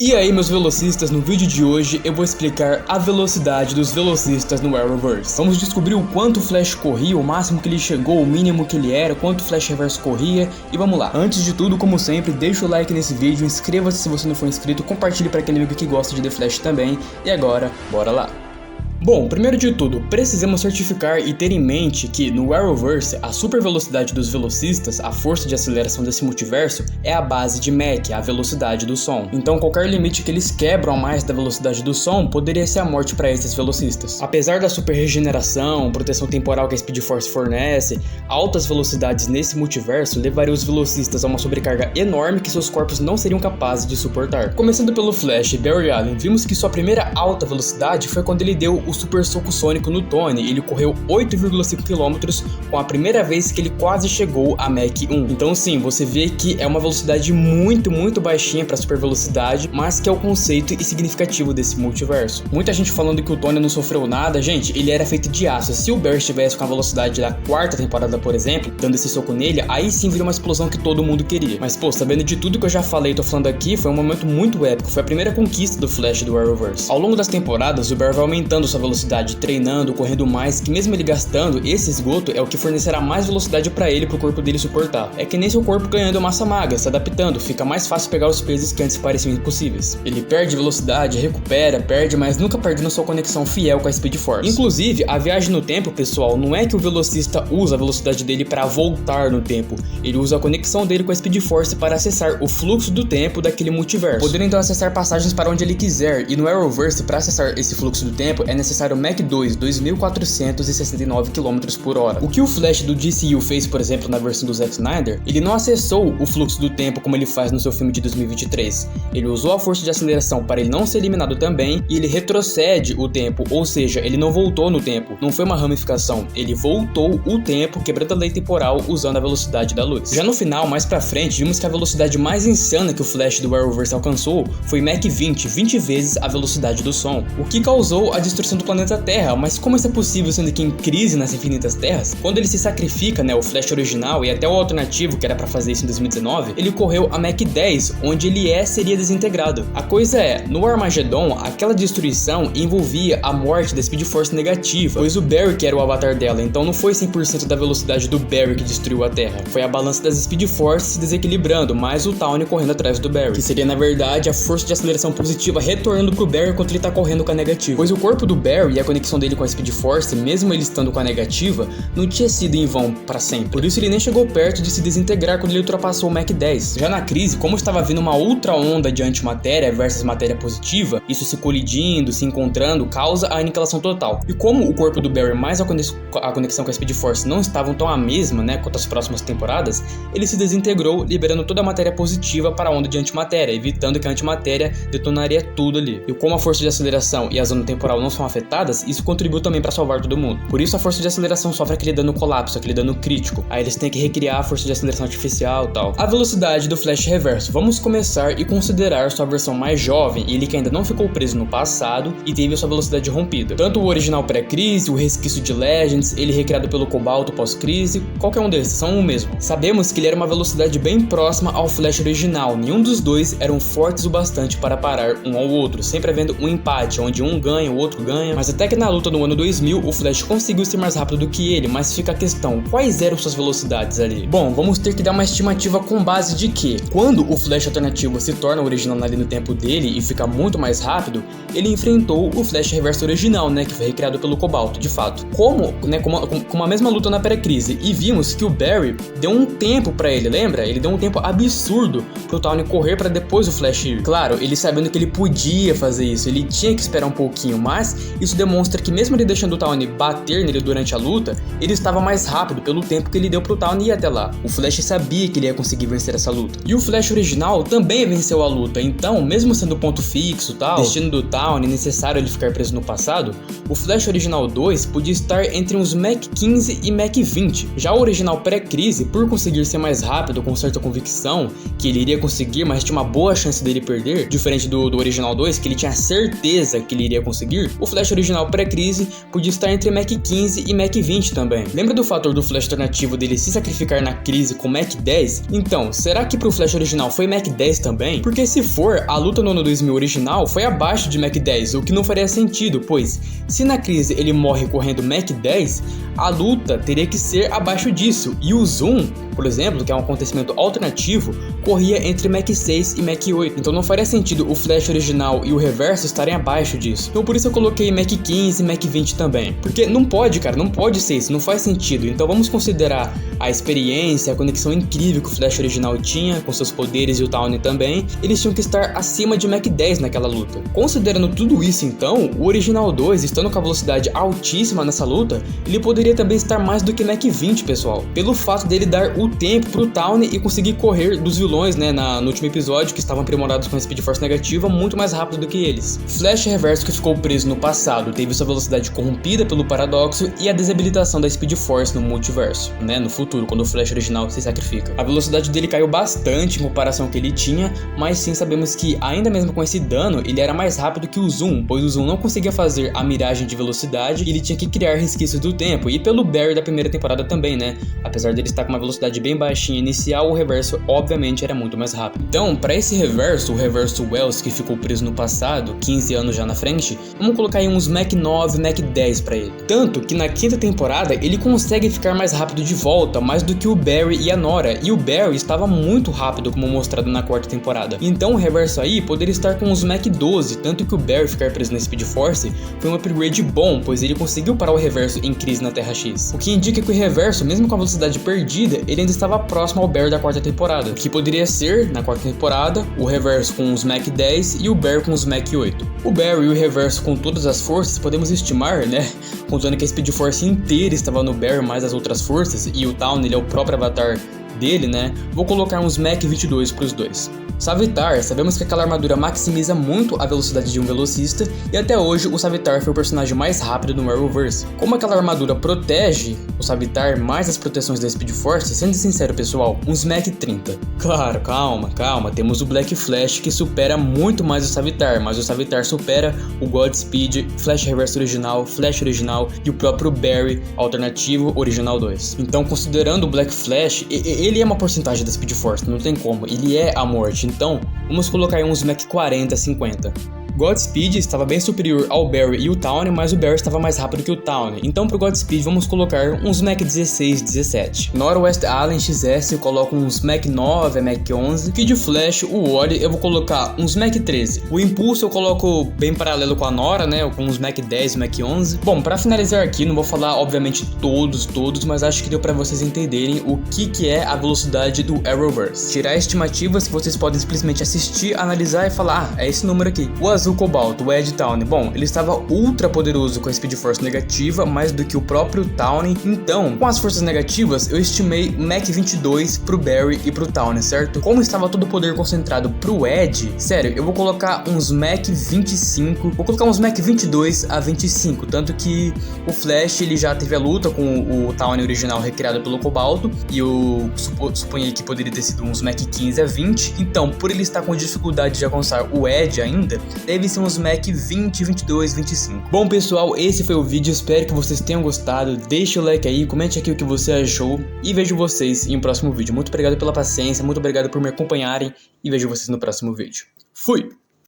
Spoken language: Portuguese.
E aí, meus velocistas, no vídeo de hoje eu vou explicar a velocidade dos velocistas no Arrowverse. Vamos descobrir o quanto o Flash corria, o máximo que ele chegou, o mínimo que ele era, quanto o Flash Reverso corria, e vamos lá. Antes de tudo, como sempre, deixa o like nesse vídeo, inscreva-se se você não for inscrito, compartilhe para aquele amigo que gosta de The Flash também, e agora, bora lá. Bom, primeiro de tudo, precisamos certificar e ter em mente que no Arrowverse, a super velocidade dos velocistas, a força de aceleração desse multiverso, é a base de Mach, a velocidade do som. Então qualquer limite que eles quebram a mais da velocidade do som poderia ser a morte para esses velocistas. Apesar da super regeneração, proteção temporal que a Speed Force fornece, altas velocidades nesse multiverso levariam os velocistas a uma sobrecarga enorme que seus corpos não seriam capazes de suportar. Começando pelo Flash e Barry Allen, vimos que sua primeira alta velocidade foi quando ele deu o super soco sônico no Tony. Ele correu 8,5 km com a primeira vez que ele quase chegou a Mach 1. Então sim, você vê que é uma velocidade muito baixinha para super velocidade, mas que é o conceito e significativo desse multiverso. Muita gente falando que o Tony não sofreu nada, gente, ele era feito de aço. Se o Barry estivesse com a velocidade da quarta temporada, por exemplo, dando esse soco nele, aí sim viria uma explosão que todo mundo queria. Mas pô, sabendo de tudo que eu já falei e tô falando aqui, foi um momento muito épico, foi a primeira conquista do Flash do Arrowverse. Ao longo das temporadas, o Barry vai aumentando sua velocidade, treinando, correndo mais, que mesmo ele gastando, esse esgoto é o que fornecerá mais velocidade para ele, pro corpo dele suportar. É que nem seu corpo ganhando massa magra, se adaptando, fica mais fácil pegar os pesos que antes pareciam impossíveis. Ele perde velocidade, recupera, perde, mas nunca perdendo sua conexão fiel com a Speed Force. Inclusive, a viagem no tempo, pessoal, não é que o velocista usa a velocidade dele para voltar no tempo, ele usa a conexão dele com a Speed Force para acessar o fluxo do tempo daquele multiverso, podendo então acessar passagens para onde ele quiser. E no Arrowverse, para acessar esse fluxo do tempo, é necessário Mach 2, 2.469 km/h. O que o Flash do DCU fez, por exemplo, na versão do Zack Snyder, ele não acessou o fluxo do tempo como ele faz no seu filme de 2023. Ele usou a força de aceleração para ele não ser eliminado também, e ele retrocede o tempo, ou seja, ele não voltou no tempo. Não foi uma ramificação, ele voltou o tempo, quebrando a lei temporal usando a velocidade da luz. Já no final, mais pra frente, vimos que a velocidade mais insana que o Flash do Arrowverse alcançou foi Mach 20 vezes a velocidade do som, o que causou a destruição do planeta Terra. Mas como isso é possível sendo que em Crise nas Infinitas Terras, quando ele se sacrifica, o Flash original e até o alternativo que era pra fazer isso em 2019, ele correu a Mach 10, onde ele seria desintegrado. A coisa é, no Armageddon, aquela destruição envolvia a morte da Speed Force negativa, pois o Barry que era o avatar dela, então não foi 100% da velocidade do Barry que destruiu a Terra, foi a balança das Speed Force se desequilibrando, mais o Tawny correndo atrás do Barry, que seria na verdade a força de aceleração positiva retornando pro Barry enquanto ele tá correndo com a negativa, pois o corpo do Barry e a conexão dele com a Speed Force, mesmo ele estando com a negativa, não tinha sido em vão para sempre. Por isso ele nem chegou perto de se desintegrar quando ele ultrapassou o Mach 10. Já na Crise, como estava vindo uma outra onda de antimatéria versus matéria positiva, isso se colidindo, se encontrando, causa a aniquilação total. E como o corpo do Barry mais a conexão com a Speed Force não estavam tão a mesma, quanto as próximas temporadas, ele se desintegrou, liberando toda a matéria positiva para a onda de antimatéria, evitando que a antimatéria detonaria tudo ali. E como a força de aceleração e a zona temporal não são afetadas, isso contribuiu também para salvar todo mundo. Por isso a força de aceleração sofre aquele dano colapso, aquele dano crítico. Aí eles têm que recriar a força de aceleração artificial e tal. A velocidade do Flash Reverso. Vamos começar e considerar sua versão mais jovem, ele que ainda não ficou preso no passado e teve a sua velocidade rompida. Tanto o original pré-crise, o resquício de Legends, ele recriado pelo Cobalto pós-crise, qualquer um desses, são o mesmo. Sabemos que ele era uma velocidade bem próxima ao Flash original, nenhum dos dois eram fortes o bastante para parar um ao outro, sempre havendo um empate, onde um ganha, o outro ganha, mas até que na luta no ano 2000, o Flash conseguiu ser mais rápido do que ele, mas fica a questão, quais eram suas velocidades ali? Bom, vamos ter que dar uma estimativa com base de que, quando o Flash alternativo se torna original ali no tempo dele e fica muito mais rápido, ele enfrentou o Flash Reverso original, que foi recriado pelo Cobalto, de fato. Com a mesma luta na pré-crise, e vimos que o Barry deu um tempo pra ele, lembra? Ele deu um tempo absurdo pro Tawny correr pra depois o Flash ir. Claro, ele sabendo que ele podia fazer isso, ele tinha que esperar um pouquinho, mas isso demonstra que mesmo ele deixando o Tawny bater nele durante a luta, ele estava mais rápido pelo tempo que ele deu pro Tawny ir até lá. O Flash sabia que ele ia conseguir vencer essa luta. E o Flash original também venceu a luta, então, mesmo sendo ponto fixo tal, destino do Tawny, necessário ele ficar preso no passado, o Flash original 2 podia estar entre uns Mach 15 e Mach 20. Já o original pré-crise, por conseguir ser mais rápido com certa convicção que ele iria conseguir, mas tinha uma boa chance dele perder, diferente do original 2, que ele tinha certeza que ele iria conseguir, o Flash Flash original pré-crise podia estar entre Mach 15 e Mach 20 também. Lembra do fator do Flash alternativo dele se sacrificar na crise com Mach 10? Então, será que pro Flash original foi Mach 10 também? Porque se for, a luta no ano 2000 original foi abaixo de Mach 10, o que não faria sentido, pois se na crise ele morre correndo Mach 10, a luta teria que ser abaixo disso, e o Zoom, por exemplo, que é um acontecimento alternativo, corria entre Mach 6 e Mach 8, então não faria sentido o Flash original e o reverso estarem abaixo disso. Então por isso eu coloquei Mach 15 e Mach 20 também, porque não pode, cara, não pode ser isso, não faz sentido. Então vamos considerar a experiência, a conexão incrível que o Flash original tinha, com seus poderes e o Tawny também, eles tinham que estar acima de Mach 10 naquela luta. Considerando tudo isso então, o Original 2, estando com a velocidade altíssima nessa luta, ele poderia também estar mais do que Mach 20, pessoal, pelo fato dele dar o tempo pro Tawny e conseguir correr dos vilões, né, no último episódio, que estavam aprimorados com a Speed Force negativa, muito mais rápido do que eles. Flash reverso, que ficou preso no passado, teve sua velocidade corrompida pelo paradoxo e a desabilitação da Speed Force no multiverso, né, no futuro, quando o Flash original se sacrifica. A velocidade dele caiu bastante em comparação ao que ele tinha, mas sim sabemos que ainda mesmo com esse dano, ele era mais rápido que o Zoom, pois o Zoom não conseguia fazer a miragem de velocidade e ele tinha que criar resquícios do tempo, e pelo Barry da primeira temporada também, né, apesar dele estar com uma velocidade bem baixinha inicial, o reverso obviamente era muito mais rápido. Então, para esse reverso, o reverso Wells, que ficou preso no passado, 15 anos já na frente, vamos colocar aí uns Mach 9, Mach 10 para ele. Tanto que na quinta temporada ele consegue ficar mais rápido de volta, mais do que o Barry e a Nora, e o Barry estava muito rápido como mostrado na quarta temporada. Então o reverso aí poderia estar com uns Mach 12, tanto que o Barry ficar preso na Speed Force foi um upgrade bom, pois ele conseguiu parar o reverso em crise na Terra X. O que indica que o reverso, mesmo com a velocidade perdida, ele ainda estava próximo ao Barry da quarta temporada, que poderia ser, na quarta temporada, o reverso com uns Mach 10 e o Barry com uns Mach 8. O Barry e o reverso com todas as forças, podemos estimar, né, contando que a Speed Force inteira estava no Barry mais as outras forças, e o Tawny, ele é o próprio avatar dele, né, vou colocar uns Mach 22 para os dois. Savitar, sabemos que aquela armadura maximiza muito a velocidade de um velocista, e até hoje o Savitar foi o personagem mais rápido no Arrowverse. Como aquela armadura protege o Savitar mais as proteções da Speed Force, sendo sincero pessoal, uns Mach 30. Claro, calma, temos o Black Flash que supera muito mais o Savitar, mas o Savitar supera o Godspeed, Flash Reverse original, Flash original e o próprio Barry alternativo original 2. Então, considerando o Black Flash, ele é uma porcentagem da Speed Force, não tem como, ele é a morte. Então, vamos colocar aí uns Mach 40, 50. Godspeed estava bem superior ao Barry e o Tawny, mas o Barry estava mais rápido que o Tawny. Então pro Godspeed vamos colocar uns Mach 16, 17. Nora West Allen XS eu coloco uns Mach 9, Mach 11. Kid Flash, o Wally eu vou colocar uns Mach 13. O Impulso eu coloco bem paralelo com a Nora, né, com uns Mach 10, Mach 11. Bom, para finalizar aqui, não vou falar obviamente todos, mas acho que deu para vocês entenderem o que é a velocidade do Arrowverse. Tirar estimativas que vocês podem simplesmente assistir, analisar e falar, é esse número aqui. O azul cobalto, o Ed Tawny, bom, ele estava ultra poderoso com a Speed Force negativa, mais do que o próprio Tawny, então, com as forças negativas, eu estimei Mach 22 pro Barry e pro Tawny, certo? Como estava todo o poder concentrado pro Ed, sério, eu vou colocar uns Mach 25, vou colocar uns Mach 22 a 25, tanto que o Flash, ele já teve a luta com o Tawny original recriado pelo cobalto, e eu suponhei que poderia ter sido uns Mach 15 a 20, então, por ele estar com dificuldade de alcançar o Ed ainda, deve ser uns Mach 20, 22, 25. Bom pessoal, esse foi o vídeo, espero que vocês tenham gostado, deixa o like aí, comente aqui o que você achou e vejo vocês em um próximo vídeo. Muito obrigado pela paciência, muito obrigado por me acompanharem e vejo vocês no próximo vídeo. Fui!